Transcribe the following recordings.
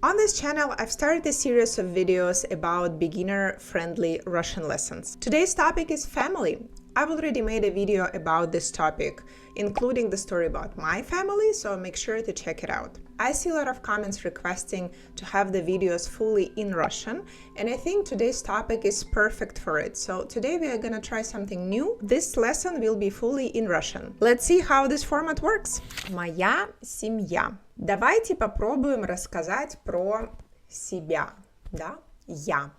On this channel, I've started a series of videos about beginner-friendly Russian lessons. Today's topic is family. I've already made a video about this topic, including the story about my family, so make sure to check it out. I see a lot of comments requesting to have the videos fully in Russian, and I think today's topic is perfect for it. So today we are gonna try something new. This lesson will be fully in Russian. Let's see how this format works. Моя семья. Давайте попробуем рассказать про себя, да? Я.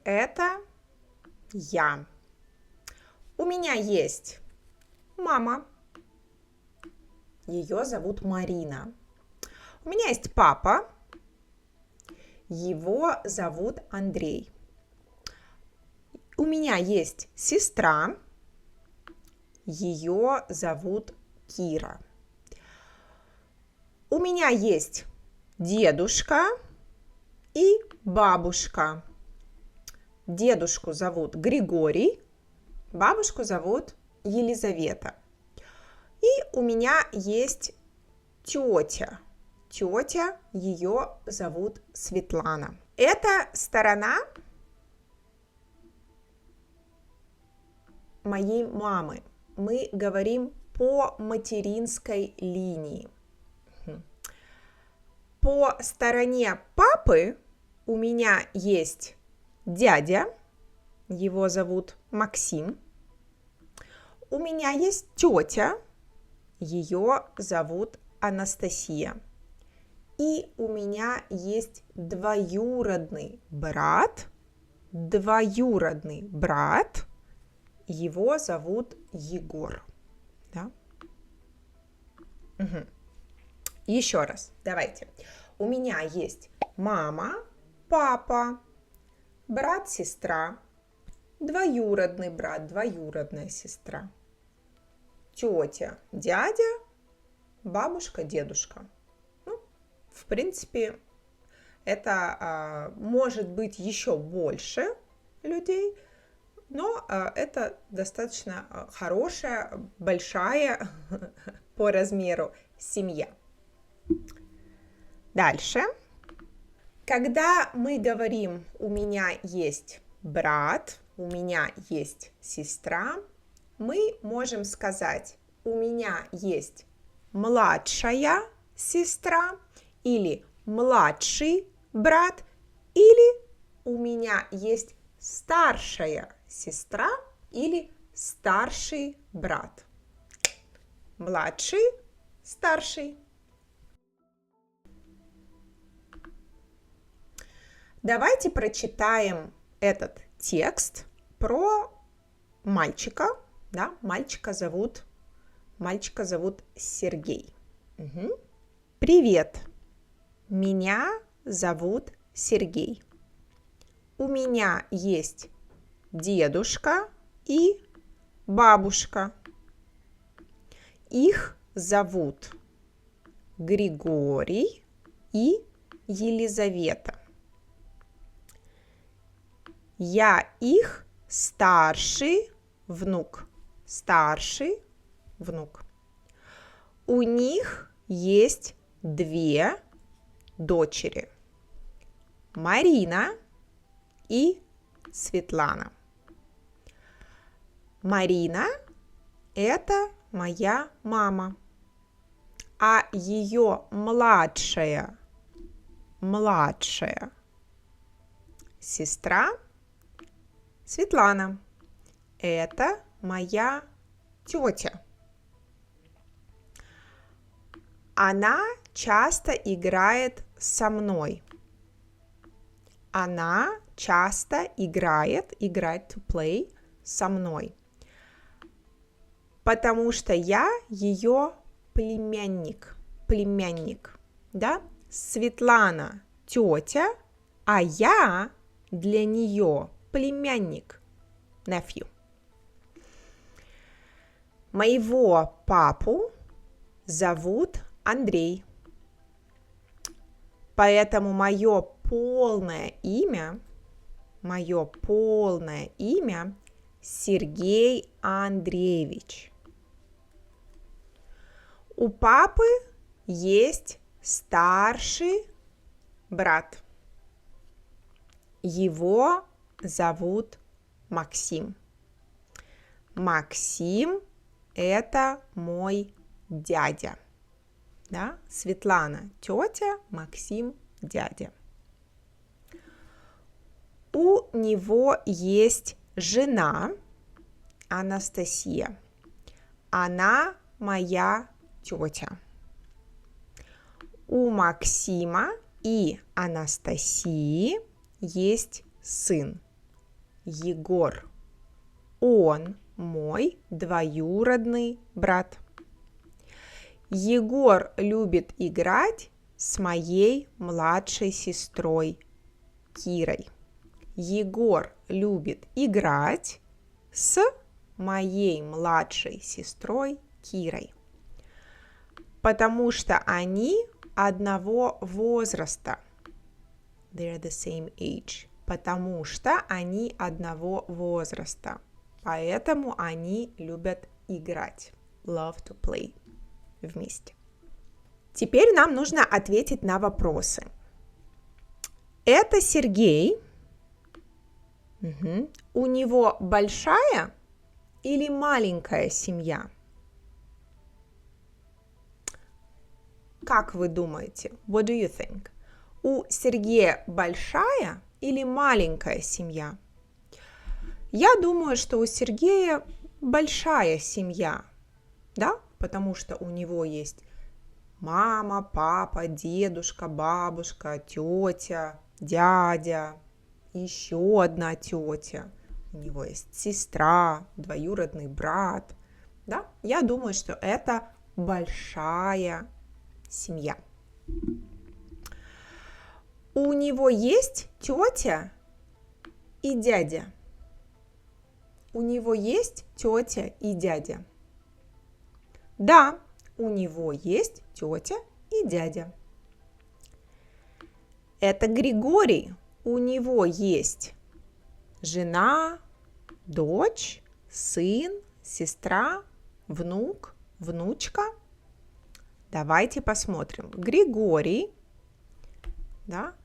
Это я. У меня есть мама. Ее зовут Марина. У меня есть папа. Его зовут Андрей. У меня есть сестра. Ее зовут Кира. У меня есть дедушка и бабушка. Дедушку зовут Григорий, бабушку зовут Елизавета. И у меня есть тетя. Тетя, ее зовут Светлана. Это сторона моей мамы. Мы говорим по материнской линии. По стороне папы у меня есть дядя, его зовут Максим. У меня есть тетя, ее зовут Анастасия. И у меня есть двоюродный брат, его зовут Егор. Да? Угу. Еще раз, давайте. У меня есть мама, папа, брат, сестра, двоюродный брат, двоюродная сестра, тетя, дядя, бабушка, дедушка. Ну, в принципе, это может быть еще больше людей, но это достаточно хорошая, большая по размеру семья. Дальше. Когда мы говорим «у меня есть брат», «у меня есть сестра», мы можем сказать «у меня есть младшая сестра» или «младший брат» или «у меня есть старшая сестра» или «старший брат». Младший, старший. Давайте прочитаем этот текст про мальчика. Да? Мальчика зовут Сергей. Угу. Привет, меня зовут Сергей. У меня есть дедушка и бабушка. Их зовут Григорий и Елизавета. Я их старший внук. Старший внук. У них есть две дочери. Марина и Светлана. Марина – это моя мама, а ее младшая сестра Светлана. Это моя тетя. Она часто играет со мной. Она часто играет to play, со мной. Потому что я ее племянник. Да? Светлана тетя, а я для нее племянник, nephew. Моего папу зовут Андрей. Поэтому мое полное имя Сергей Андреевич. У папы есть старший брат. Его зовут Максим. Максим – это мой дядя. Да? Светлана – тетя, Максим – дядя. У него есть жена Анастасия. Она моя тетя. У Максима и Анастасии есть сын Егор. Он мой двоюродный брат. Егор любит играть с моей младшей сестрой Кирой. Егор любит играть с моей младшей сестрой Кирой, потому что они одного возраста. They're the same age. Потому что они одного возраста. Поэтому они любят играть. Love to play. Вместе. Теперь нам нужно ответить на вопросы. Это Сергей. У него большая или маленькая семья? Как вы думаете? What do you think? У Сергея большая или маленькая семья? Я думаю, что у Сергея большая семья, да? Потому что у него есть мама, папа, дедушка, бабушка, тетя, дядя, еще одна тетя. У него есть сестра, двоюродный брат, да? Я думаю, что это большая семья. У него есть тетя и дядя. У него есть тетя и дядя. Да, у него есть тетя и дядя. Это Григорий. У него есть жена, дочь, сын, сестра, внук, внучка. Давайте посмотрим. Григорий, да?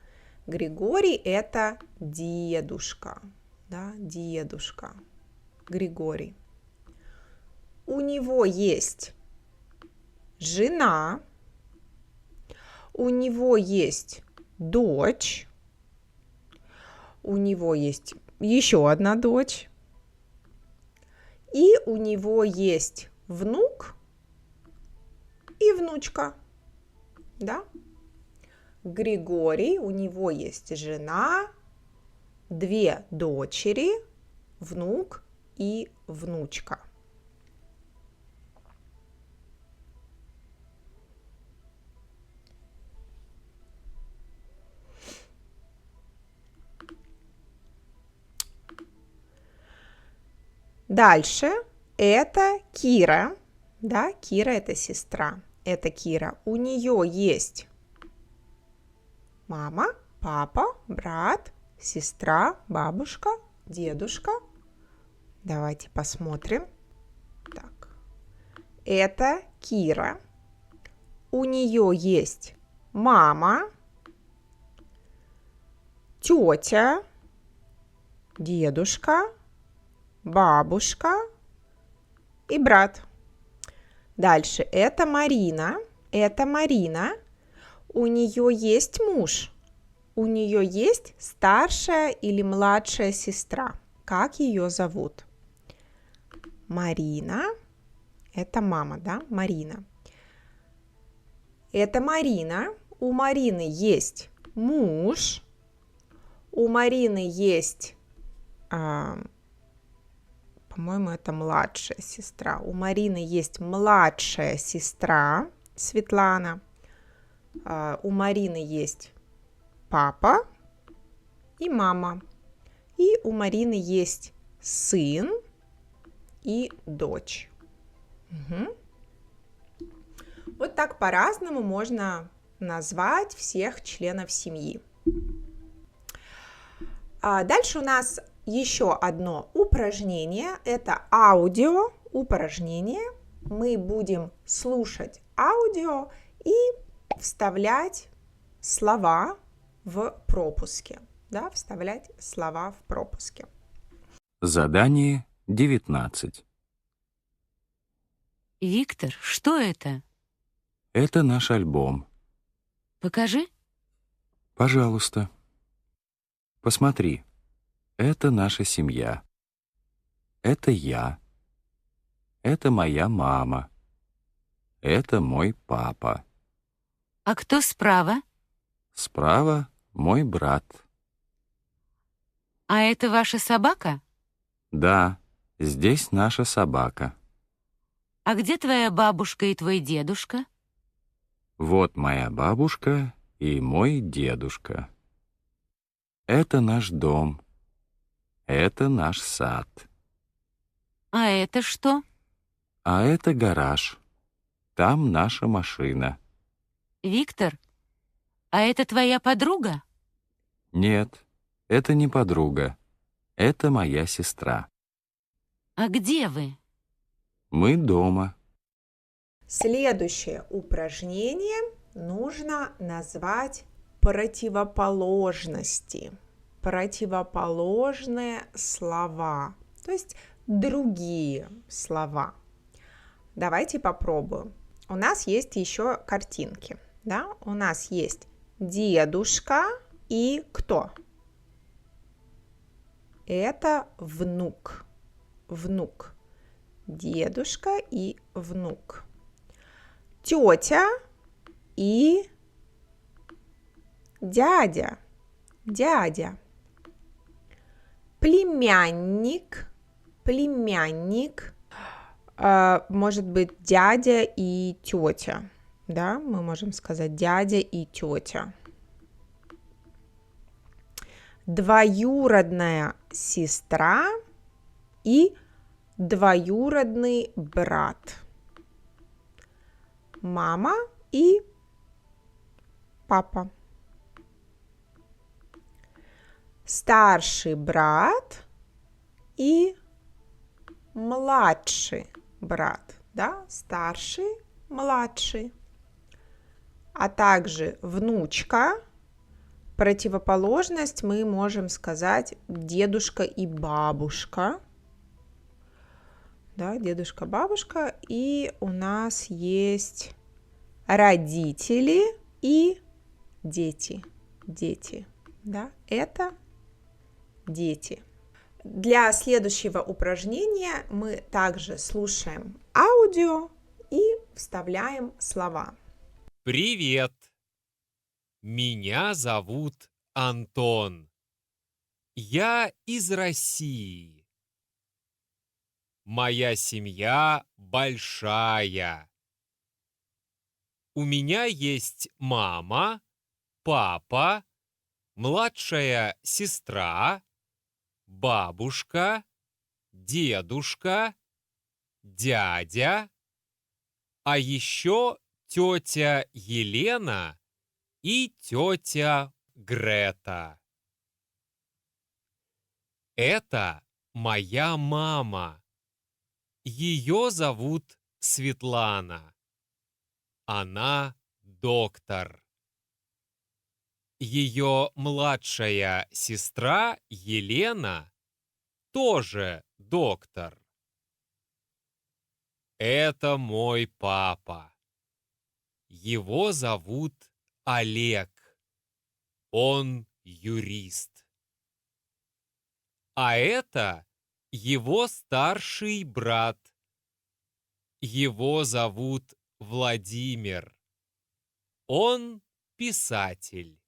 Григорий – это дедушка, да? Дедушка. Григорий. У него есть жена, у него есть дочь, у него есть еще одна дочь, и у него есть внук и внучка, да? Григорий, у него есть жена, две дочери, внук и внучка. Дальше это Кира, да, Кира это сестра, это Кира. У нее есть мама, папа, брат, сестра, бабушка, дедушка. Давайте посмотрим. Так, это Кира. У нее есть мама, тетя, дедушка, бабушка и брат. Дальше это Марина. Это Марина. У нее есть муж. У нее есть старшая или младшая сестра. Как ее зовут? Марина. Это мама, да? Марина. Это Марина. У Марины есть муж. У Марины есть... по-моему, это младшая сестра. У Марины есть младшая сестра Светлана. У Марины есть папа и мама. И у Марины есть сын и дочь. Угу. Вот так по-разному можно назвать всех членов семьи. Дальше у нас еще одно упражнение. Это аудио упражнение. Мы будем слушать аудио и вставлять слова в пропуске. Да, вставлять слова в пропуске. Задание 19. Виктор, что это? Это наш альбом. Покажи. Пожалуйста. Посмотри. Это наша семья. Это я. Это моя мама. Это мой папа. А кто справа? Справа мой брат. А это ваша собака? Да, здесь наша собака. А где твоя бабушка и твой дедушка? Вот моя бабушка и мой дедушка. Это наш дом. Это наш сад. А это что? А это гараж. Там наша машина. Виктор, а это твоя подруга? Нет, это не подруга. Это моя сестра. А где вы? Мы дома. Следующее упражнение нужно назвать противоположности. Противоположные слова, то есть другие слова. Давайте попробуем. У нас есть еще картинки. Да? У нас есть дедушка и кто? Это внук. Внук. Дедушка и внук. Тетя и дядя. Дядя. Племянник. Племянник. Может быть, дядя и тетя. Да, мы можем сказать дядя и тетя. Двоюродная сестра и двоюродный брат. Мама и папа. Старший брат и младший брат. Да? Старший, младший. А также внучка. Противоположность мы можем сказать дедушка и бабушка. Да, дедушка, бабушка. И у нас есть родители и дети. Дети. Да, это дети. Для следующего упражнения мы также слушаем аудио и вставляем слова. Привет! Меня зовут Антон. Я из России. Моя семья большая. У меня есть мама, папа, младшая сестра, бабушка, дедушка, дядя, а еще тетя Елена и тетя Грета. Это моя мама. Ее зовут Светлана. Она доктор. Ее младшая сестра Елена тоже доктор. Это мой папа. Его зовут Олег. Он юрист. А это его старший брат. Его зовут Владимир. Он писатель.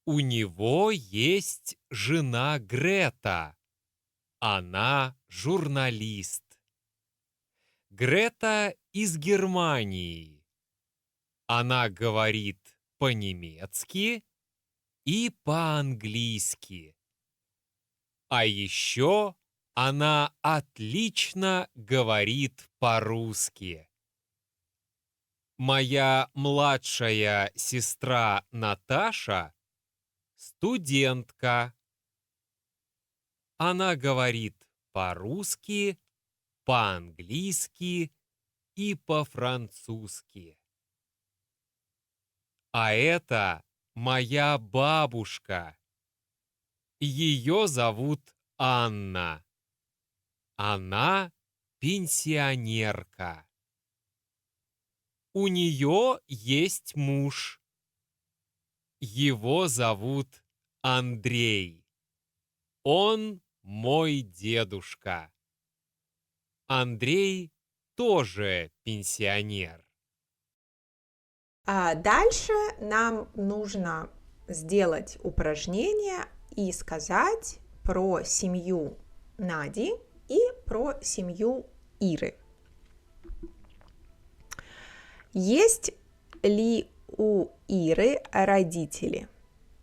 У него есть жена Грета. Она журналист. Грета из Германии. Она говорит по-немецки и по-английски. А еще она отлично говорит по-русски. Моя младшая сестра Наташа студентка. Она говорит по-русски, по-английски и по-французски. А это моя бабушка. Ее зовут Анна. Она пенсионерка. У нее есть муж. Его зовут Андрей. Он мой дедушка. Андрей тоже пенсионер. А дальше нам нужно сделать упражнение и сказать про семью Нади и про семью Иры. Есть ли у Иры родители?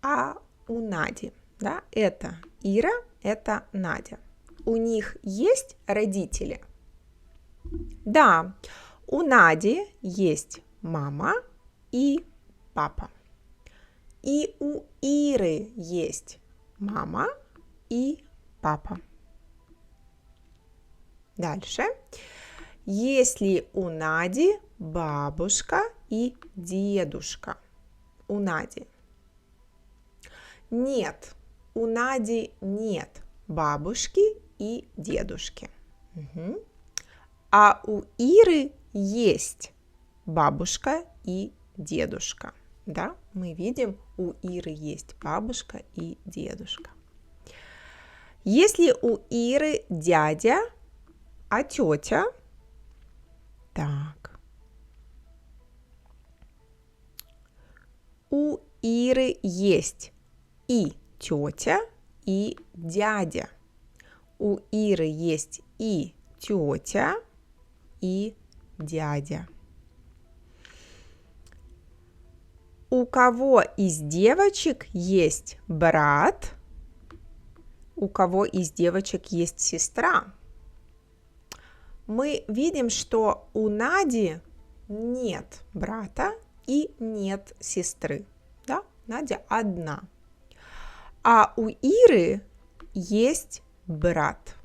А у Нади, да, это Ира, это Надя. У них есть родители? Да, у Нади есть мама и папа. И у Иры есть мама и папа. Дальше. Есть ли у Нади бабушка и дедушка? У Нади. Нет, у Нади нет бабушки и дедушки. Угу. А у Иры есть бабушка и дедушка. Да, мы видим, у Иры есть бабушка и дедушка. Есть ли у Иры дядя, а тетя? Так. У Иры есть и тетя, и дядя. У Иры есть и тетя, и дядя. У кого из девочек есть брат? У кого из девочек есть сестра? Мы видим, что у Нади нет брата и нет сестры. Да? Надя одна. А у Иры есть брат.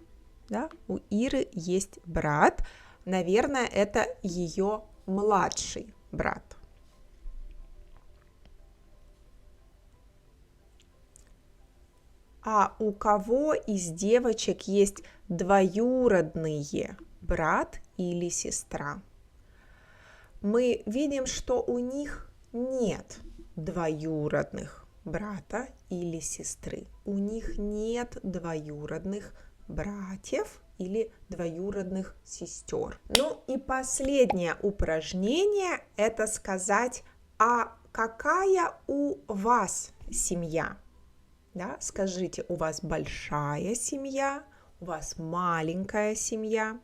Да? У Иры есть брат. Наверное, это ее младший брат. А у кого из девочек есть двоюродные брат или сестра? Мы видим, что у них нет двоюродных брата или сестры. У них нет двоюродных братьев или двоюродных сестер. Ну и последнее упражнение – это сказать, а какая у вас семья? Да? Скажите, у вас большая семья, у вас маленькая семья.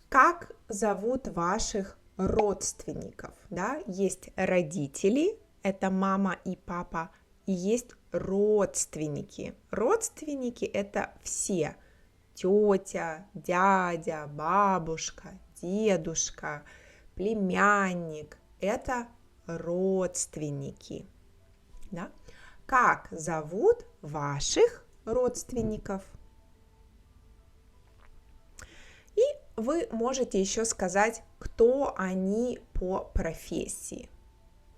Как зовут ваших родственников? Да? Есть родители, это мама и папа, и есть родственники. Родственники – это все. Тетя, дядя, бабушка, дедушка, племянник – это родственники. Да? Как зовут ваших родственников? И вы можете еще сказать, кто они по профессии.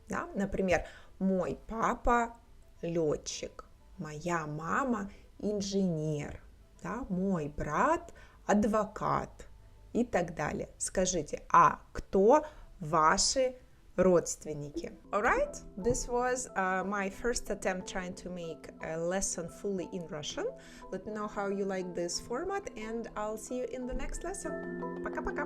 Да? Например, мой папа летчик, моя мама инженер, да? Мой брат адвокат и так далее. Скажите, а кто ваши родственники? Alright, this was my first attempt trying to make a lesson fully in Russian. Let me know how you like this format, and I'll see you in the next lesson. Пока-пока!